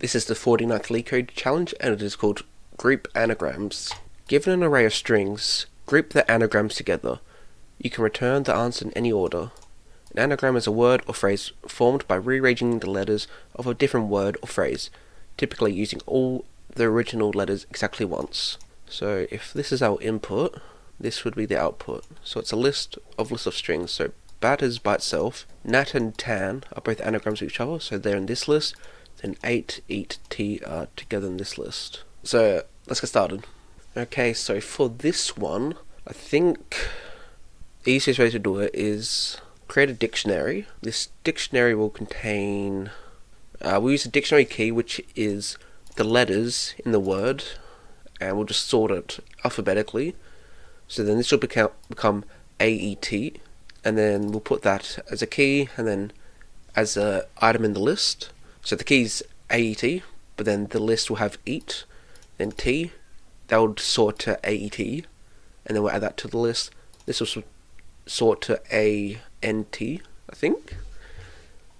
This is the 49th LeetCode challenge and it is called Group Anagrams. Given an array of strings, group the anagrams together. You can return the answer in any order. An anagram is a word or phrase formed by rearranging the letters of a different word or phrase, typically using all the original letters exactly once. So if this is our input, this would be the output. So it's a list of strings. So bat is by itself, nat and tan are both anagrams of each other, so they're in this list. Then 8, eat, tea are together in this list. So let's get started. Okay, so for this one, I think the easiest way to do it is create a dictionary. This dictionary will contain, we'll use a dictionary key, which is the letters in the word, and we'll just sort it alphabetically. So then this will become AET, and then we'll put that as a key, and then as an item in the list. So the key is AET, but then the list will have eat, then T, that would sort to AET, and then we'll add that to the list. This will sort to ANT, I think.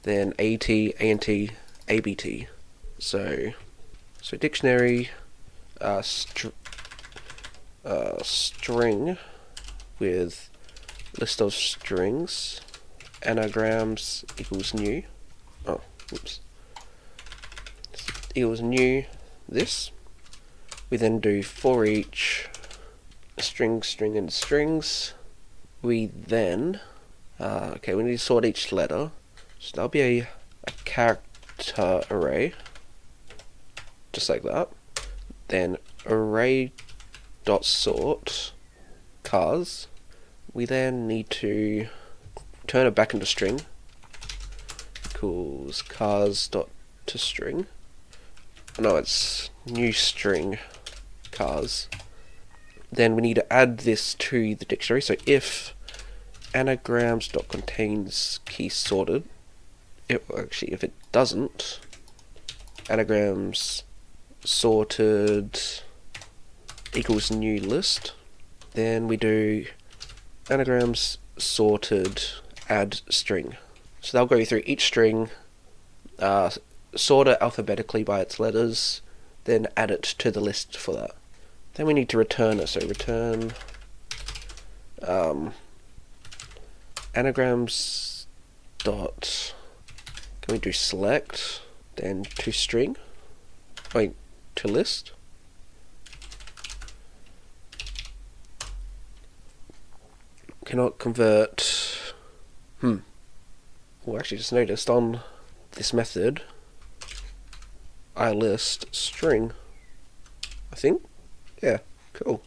Then AT, ANT, ABT. So dictionary, string with list of strings, anagrams equals new. Oh, oops. Equals new this. We then do for each string, and strings. We then we need to sort each letter. So that'll be a character array, just like that. Then array dot sort cars. We then need to turn it back into string. Equals cars dot to string. No, it's new string cars. Then we need to add this to the dictionary. So if anagrams dot contains key sorted, if it doesn't, anagrams sorted equals new list. Then we do anagrams sorted add string. So they'll go through each string, sort it alphabetically by its letters, then add it to the list for that. Then we need to return it, so return anagrams dot, can we do select, then to string, to list. Cannot convert, actually just noticed on this method, I list string, I think. Yeah, cool.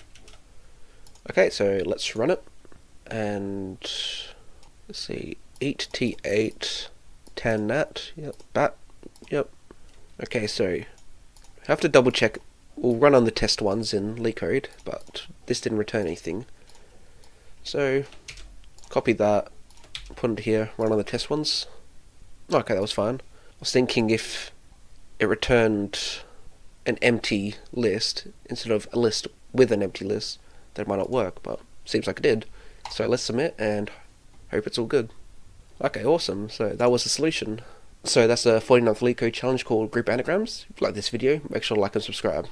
Okay, so let's run it, and let's see, eat T8, tan nat, yep, bat, yep. Okay, so have to double check. We'll run on the test ones in LeetCode, but this didn't return anything. So copy that, put it here, run on the test ones. Okay, that was fine. I was thinking if it returned an empty list instead of a list with an empty list, that might not work, but seems like it did. So let's submit and hope it's all good. Okay, awesome. So that was the solution. So that's the 49th LeetCode challenge called Group Anagrams. If you like this video, make sure to like and subscribe.